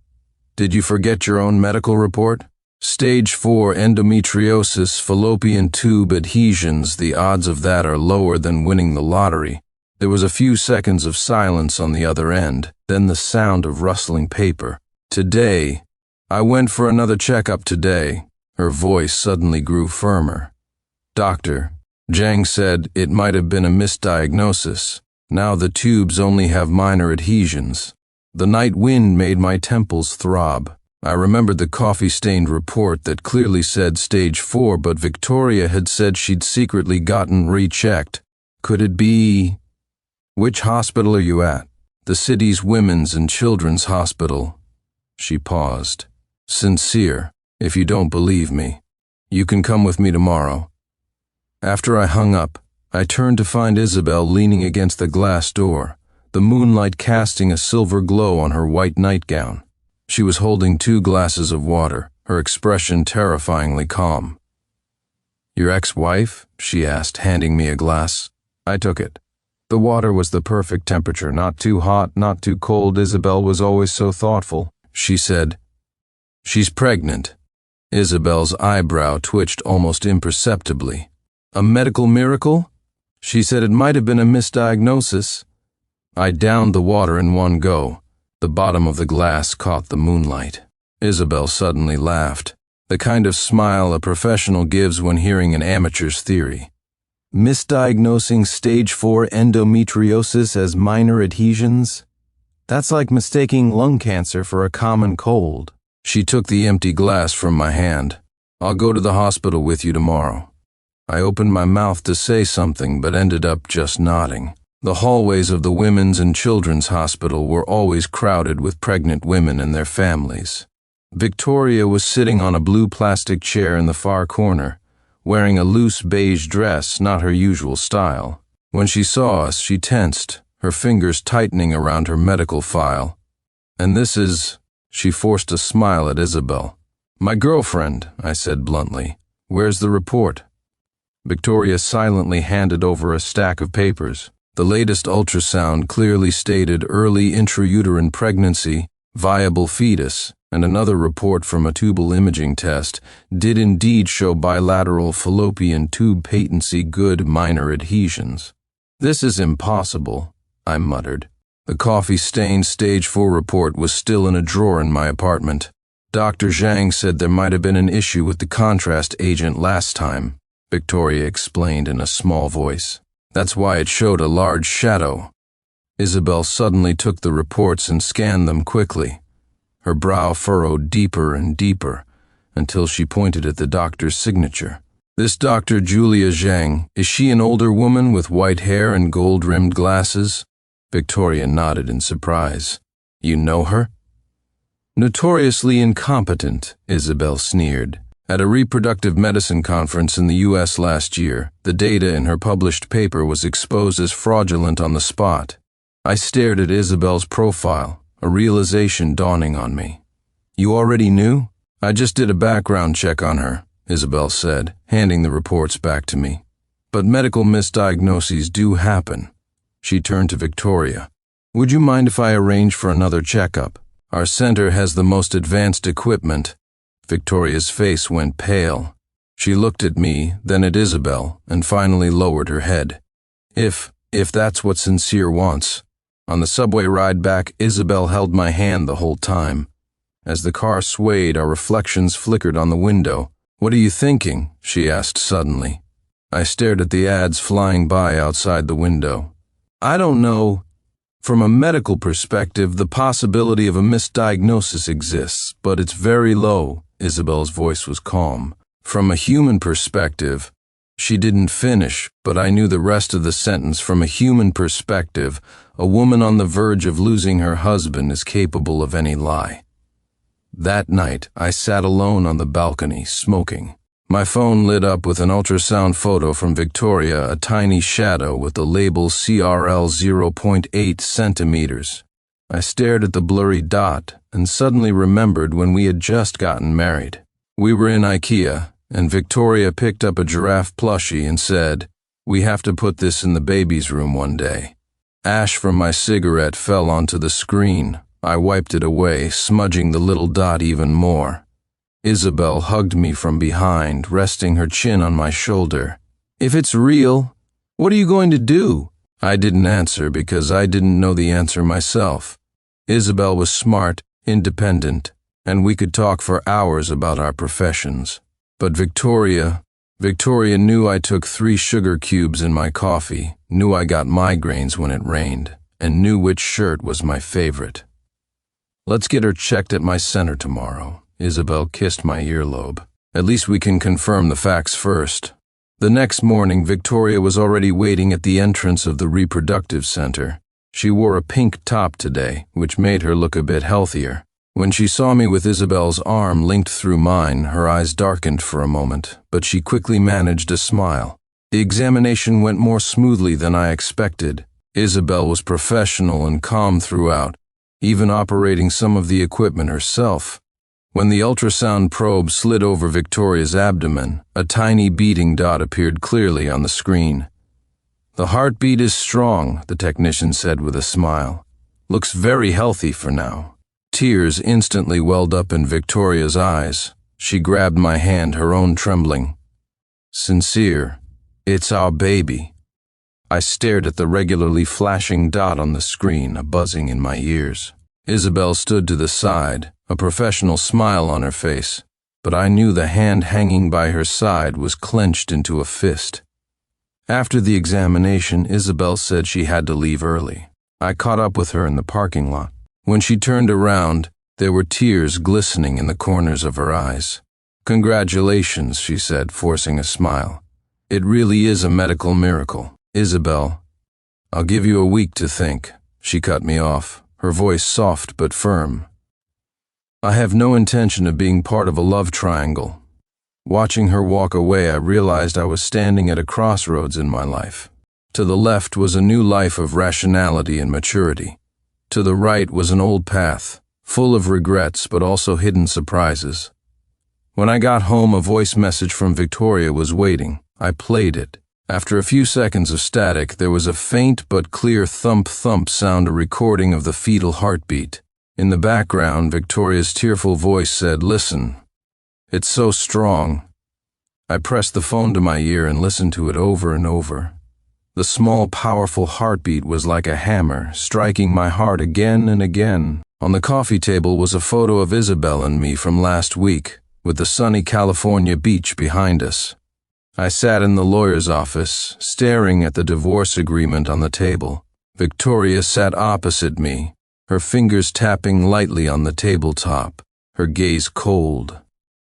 Did you forget your own medical report? Stage 4 endometriosis, fallopian tube adhesions. The odds of that are lower than winning the lottery. There was a few seconds of silence on the other end, then the sound of rustling paper. Today. I went for another checkup today. Her voice suddenly grew firmer. Doctor, Zhang said it might have been a misdiagnosis. Now the tubes only have minor adhesions. The night wind made my temples throb. I remembered the coffee-stained report that clearly said stage 4, but Victoria had said she'd secretly gotten rechecked. Could it be? Which hospital are you at? The city's women's and children's hospital. She paused. Sincere, if you don't believe me. You can come with me tomorrow. After I hung up, I turned to find Isabel leaning against the glass door, the moonlight casting a silver glow on her white nightgown. She was holding 2 glasses of water, her expression terrifyingly calm. Your ex-wife? She asked, handing me a glass. I took it. The water was the perfect temperature, not too hot, not too cold. Isabel was always so thoughtful. She said, She's pregnant. Isabel's eyebrow twitched almost imperceptibly. A medical miracle? She said it might have been a misdiagnosis. I downed the water in one go. The bottom of the glass caught the moonlight. Isabel suddenly laughed, the kind of smile a professional gives when hearing an amateur's theory. Misdiagnosing stage 4 endometriosis as minor adhesions? That's like mistaking lung cancer for a common cold. She took the empty glass from my hand. I'll go to the hospital with you tomorrow. I opened my mouth to say something but ended up just nodding. The hallways of the Women's and Children's Hospital were always crowded with pregnant women and their families. Victoria was sitting on a blue plastic chair in the far corner, wearing a loose beige dress, not her usual style. When she saw us, she tensed, her fingers tightening around her medical file. And this is, she forced a smile at Isabel. My girlfriend, I said bluntly. Where's the report? Victoria silently handed over a stack of papers. The latest ultrasound clearly stated early intrauterine pregnancy, viable fetus, and another report from a tubal imaging test did indeed show bilateral fallopian tube patency, good minor adhesions. This is impossible, I muttered. The coffee-stained stage 4 report was still in a drawer in my apartment. Dr. Zhang said there might have been an issue with the contrast agent last time, Victoria explained in a small voice. That's why it showed a large shadow. Isabel suddenly took the reports and scanned them quickly. Her brow furrowed deeper and deeper until she pointed at the doctor's signature. This Dr. Julia Zhang, is she an older woman with white hair and gold-rimmed glasses? Victoria nodded in surprise. You know her? Notoriously incompetent, Isabel sneered. At a reproductive medicine conference in the U.S. last year, the data in her published paper was exposed as fraudulent on the spot. I stared at Isabel's profile, a realization dawning on me. You already knew? I just did a background check on her, Isabel said, handing the reports back to me. But medical misdiagnoses do happen. She turned to Victoria. Would you mind if I arrange for another checkup? Our center has the most advanced equipment. Victoria's face went pale. She looked at me, then at Isabel, and finally lowered her head. If that's what Sincere wants. On the subway ride back, Isabel held my hand the whole time. As the car swayed, our reflections flickered on the window. "What are you thinking?" she asked suddenly. I stared at the ads flying by outside the window. "I don't know. From a medical perspective, the possibility of a misdiagnosis exists, but it's very low." Isabel's voice was calm. "From a human perspective," she didn't finish, but I knew the rest of the sentence. "From a human perspective, a woman on the verge of losing her husband is capable of any lie." That night, I sat alone on the balcony, smoking. My phone lit up with an ultrasound photo from Victoria, a tiny shadow with the label CRL 0.8 centimeters. I stared at the blurry dot and suddenly remembered when we had just gotten married. We were in IKEA, and Victoria picked up a giraffe plushie and said, "We have to put this in the baby's room one day." Ash from my cigarette fell onto the screen. I wiped it away, smudging the little dot even more. Isabel hugged me from behind, resting her chin on my shoulder. "If it's real, what are you going to do?" I didn't answer because I didn't know the answer myself. Isabel was smart, independent, and we could talk for hours about our professions. But Victoria knew I took 3 sugar cubes in my coffee, knew I got migraines when it rained, and knew which shirt was my favorite. "Let's get her checked at my center tomorrow." Isabel kissed my earlobe. "At least we can confirm the facts first." The next morning, Victoria was already waiting at the entrance of the reproductive center. She wore a pink top today, which made her look a bit healthier. When she saw me with Isabel's arm linked through mine, her eyes darkened for a moment, but she quickly managed a smile. The examination went more smoothly than I expected. Isabel was professional and calm throughout, even operating some of the equipment herself. When the ultrasound probe slid over Victoria's abdomen, a tiny beating dot appeared clearly on the screen. "The heartbeat is strong," the technician said with a smile. "Looks very healthy for now." Tears instantly welled up in Victoria's eyes. She grabbed my hand, her own trembling. "Sincere, it's our baby." I stared at the regularly flashing dot on the screen, a buzzing in my ears. Isabel stood to the side, a professional smile on her face, but I knew the hand hanging by her side was clenched into a fist. After the examination, Isabel said she had to leave early. I caught up with her in the parking lot. When she turned around, there were tears glistening in the corners of her eyes. "Congratulations," she said, forcing a smile. "It really is a medical miracle." "Isabel, I'll give you a week to think." She cut me off, her voice soft but firm. "I have no intention of being part of a love triangle." Watching her walk away, I realized I was standing at a crossroads in my life. To the left was a new life of rationality and maturity. To the right was an old path, full of regrets but also hidden surprises. When I got home, a voice message from Victoria was waiting. I played it. After a few seconds of static, there was a faint but clear thump-thump sound, a recording of the fetal heartbeat. In the background, Victoria's tearful voice said, "Listen, it's so strong." I pressed the phone to my ear and listened to it over and over. The small, powerful heartbeat was like a hammer, striking my heart again and again. On the coffee table was a photo of Isabel and me from last week, with the sunny California beach behind us. I sat in the lawyer's office, staring at the divorce agreement on the table. Victoria sat opposite me, her fingers tapping lightly on the tabletop, her gaze cold.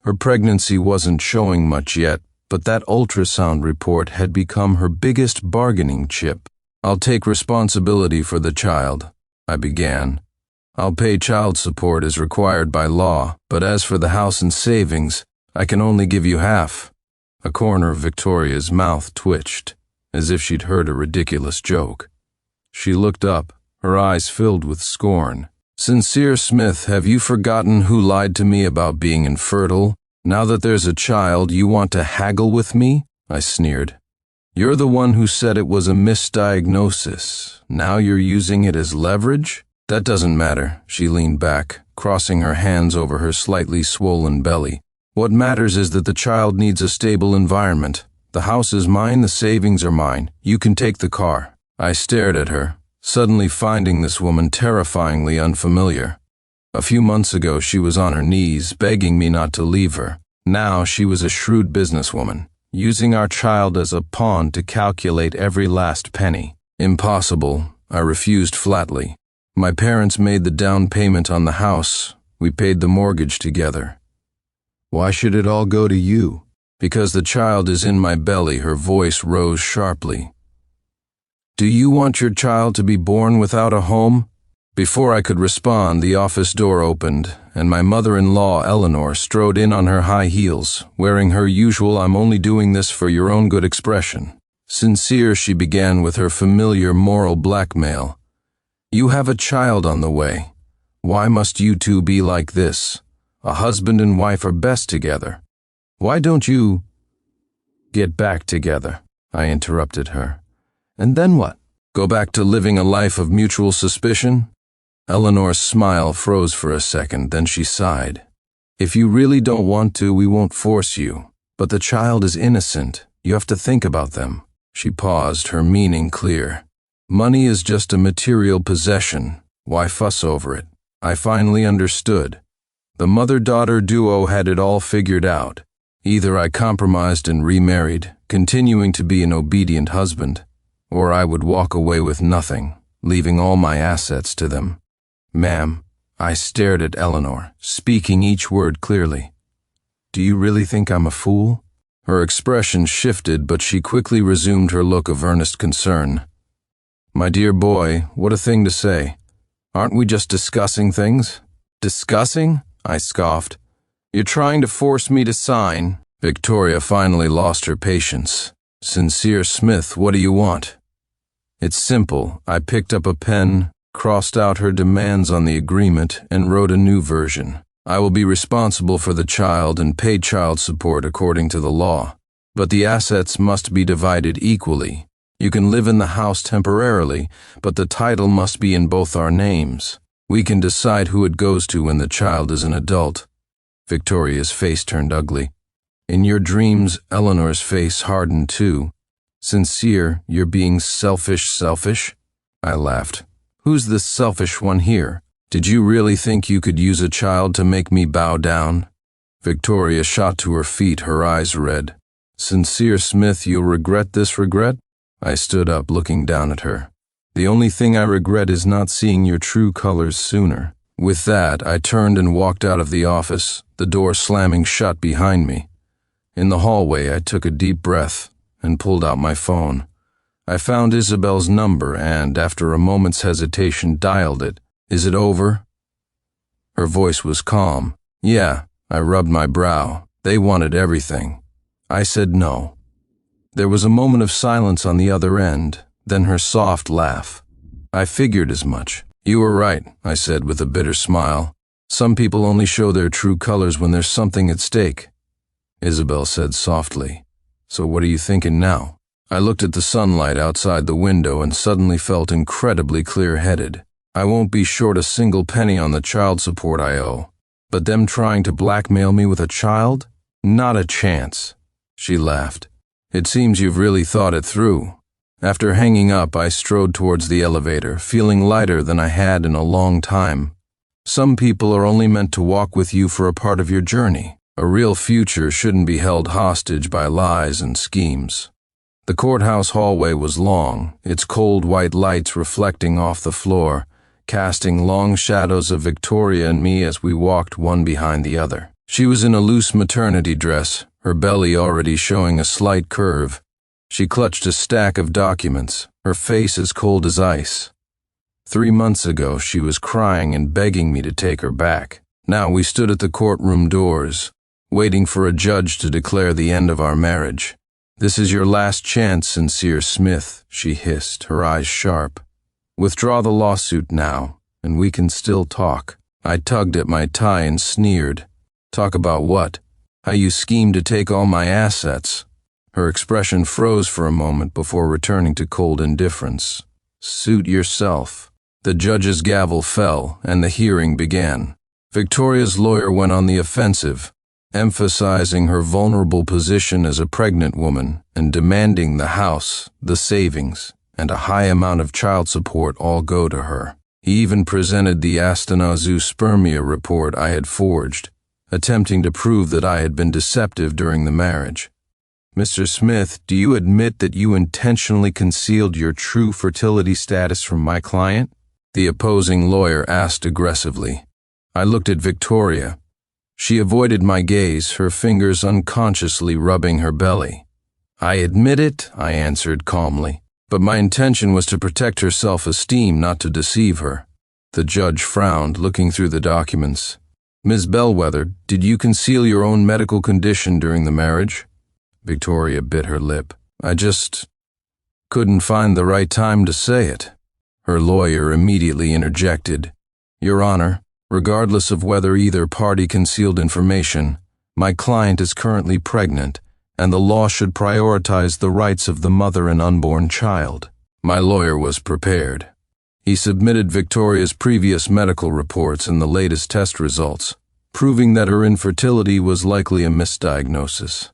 Her pregnancy wasn't showing much yet, but that ultrasound report had become her biggest bargaining chip. "I'll take responsibility for the child," I began. "I'll pay child support as required by law, but as for the house and savings, I can only give you half." A corner of Victoria's mouth twitched, as if she'd heard a ridiculous joke. She looked up, her eyes filled with scorn. "Sincere Smith, have you forgotten who lied to me about being infertile? Now that there's a child, you want to haggle with me?" I sneered. "You're the one who said it was a misdiagnosis. Now you're using it as leverage?" "That doesn't matter," she leaned back, crossing her hands over her slightly swollen belly. "What matters is that the child needs a stable environment. The house is mine, the savings are mine. You can take the car." I stared at her, suddenly finding this woman terrifyingly unfamiliar. A few months ago, she was on her knees, begging me not to leave her. Now she was a shrewd businesswoman, using our child as a pawn to calculate every last penny. Impossible, I refused flatly. My parents made the down payment on the house. We paid the mortgage together. Why should it all go to you? Because the child is in my belly, her voice rose sharply. Do you want your child to be born without a home? Before I could respond, the office door opened, and my mother-in-law, Eleanor, strode in on her high heels, wearing her usual "I'm only doing this for your own good" expression. Sincere, she began with her familiar moral blackmail. You have a child on the way. Why must you two be like this? A husband and wife are best together. Why don't you get back together? I interrupted her. And then what? Go back to living a life of mutual suspicion? Eleanor's smile froze for a second, then she sighed. If you really don't want to, we won't force you. But the child is innocent. You have to think about them. She paused, her meaning clear. Money is just a material possession. Why fuss over it? I finally understood. The mother-daughter duo had it all figured out. Either I compromised and remarried, continuing to be an obedient husband, or I would walk away with nothing, leaving all my assets to them. Ma'am, I stared at Eleanor, speaking each word clearly. Do you really think I'm a fool? Her expression shifted, but she quickly resumed her look of earnest concern. My dear boy, what a thing to say. Aren't we just discussing things? Discussing? I scoffed. You're trying to force me to sign. Victoria finally lost her patience. Sincere Smith, what do you want? It's simple. I picked up a pen, crossed out her demands on the agreement, and wrote a new version. I will be responsible for the child and pay child support according to the law. But the assets must be divided equally. You can live in the house temporarily, but the title must be in both our names. We can decide who it goes to when the child is an adult. Victoria's face turned ugly. In your dreams, Eleanor's face hardened too. Sincere, you're being selfish? I laughed. Who's the selfish one here? Did you really think you could use a child to make me bow down? Victoria shot to her feet, her eyes red. Sincere Smith, you'll regret this regret? I stood up, looking down at her. The only thing I regret is not seeing your true colors sooner. With that, I turned and walked out of the office, the door slamming shut behind me. In the hallway, I took a deep breath and pulled out my phone. I found Isabel's number and, after a moment's hesitation, dialed it. Is it over? Her voice was calm. Yeah, I rubbed my brow. They wanted everything. I said no. There was a moment of silence on the other end, then her soft laugh. I figured as much. You were right, I said with a bitter smile. Some people only show their true colors when there's something at stake. Isabel said softly. So what are you thinking now? I looked at the sunlight outside the window and suddenly felt incredibly clear-headed. I won't be short a single penny on the child support I owe. But them trying to blackmail me with a child? Not a chance. She laughed. It seems you've really thought it through. After hanging up, I strode towards the elevator, feeling lighter than I had in a long time. Some people are only meant to walk with you for a part of your journey. A real future shouldn't be held hostage by lies and schemes. The courthouse hallway was long, its cold white lights reflecting off the floor, casting long shadows of Victoria and me as we walked one behind the other. She was in a loose maternity dress, her belly already showing a slight curve. She clutched a stack of documents, her face as cold as ice. 3 months ago, she was crying and begging me to take her back. Now we stood at the courtroom doors, waiting for a judge to declare the end of our marriage. This is your last chance, Sincere Smith, she hissed, her eyes sharp. Withdraw the lawsuit now, and we can still talk. I tugged at my tie and sneered. Talk about what? How you schemed to take all my assets. Her expression froze for a moment before returning to cold indifference. Suit yourself. The judge's gavel fell, and the hearing began. Victoria's lawyer went on the offensive, emphasizing her vulnerable position as a pregnant woman and demanding the house, the savings, and a high amount of child support all go to her. He even presented the astenospermia report I had forged, attempting to prove that I had been deceptive during the marriage. Mr. Smith, do you admit that you intentionally concealed your true fertility status from my client? The opposing lawyer asked aggressively. I looked at Victoria. She avoided my gaze, her fingers unconsciously rubbing her belly. I admit it, I answered calmly, but my intention was to protect her self-esteem, not to deceive her. The judge frowned, looking through the documents. Ms. Bellwether, did you conceal your own medical condition during the marriage? Victoria bit her lip. I just couldn't find the right time to say it. Her lawyer immediately interjected. Your Honor, regardless of whether either party concealed information, my client is currently pregnant, and the law should prioritize the rights of the mother and unborn child. My lawyer was prepared. He submitted Victoria's previous medical reports and the latest test results, proving that her infertility was likely a misdiagnosis,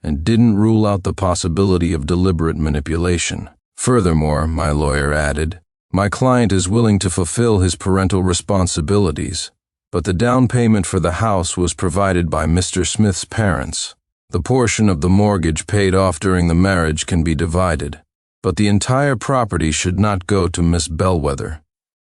and didn't rule out the possibility of deliberate manipulation. Furthermore, my lawyer added, my client is willing to fulfill his parental responsibilities, but the down payment for the house was provided by Mr. Smith's parents. The portion of the mortgage paid off during the marriage can be divided, but the entire property should not go to Miss Bellwether.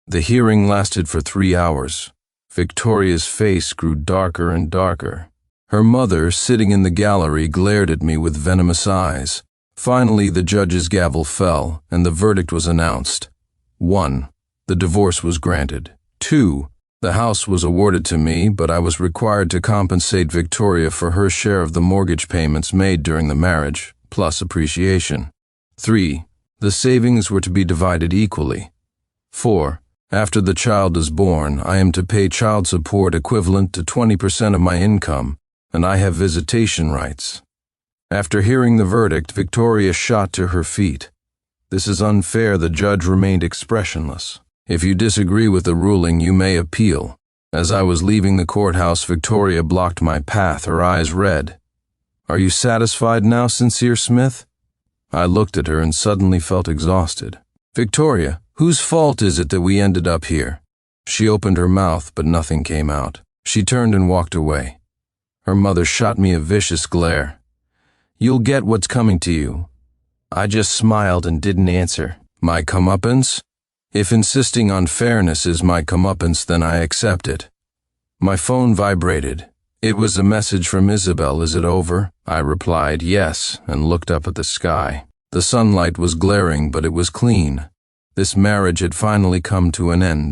The hearing lasted for 3 hours. Victoria's face grew darker and darker. Her mother, sitting in the gallery, glared at me with venomous eyes. Finally, the judge's gavel fell, and the verdict was announced. 1. The divorce was granted. 2. The house was awarded to me, but I was required to compensate Victoria for her share of the mortgage payments made during the marriage, plus appreciation. 3. The savings were to be divided equally. 4. After the child is born, I am to pay child support equivalent to 20% of my income, and I have visitation rights. After hearing the verdict, Victoria shot to her feet. This is unfair, the judge remained expressionless. If you disagree with the ruling, you may appeal. As I was leaving the courthouse, Victoria blocked my path, her eyes red. Are you satisfied now, Sincere Smith? I looked at her and suddenly felt exhausted. Victoria, whose fault is it that we ended up here? She opened her mouth, but nothing came out. She turned and walked away. Her mother shot me a vicious glare. You'll get what's coming to you. I just smiled and didn't answer. My comeuppance? If insisting on fairness is my comeuppance, then I accept it. My phone vibrated. It was a message from Isabel. Is it over? I replied yes, and looked up at the sky. The sunlight was glaring, but it was clean. This marriage had finally come to an end.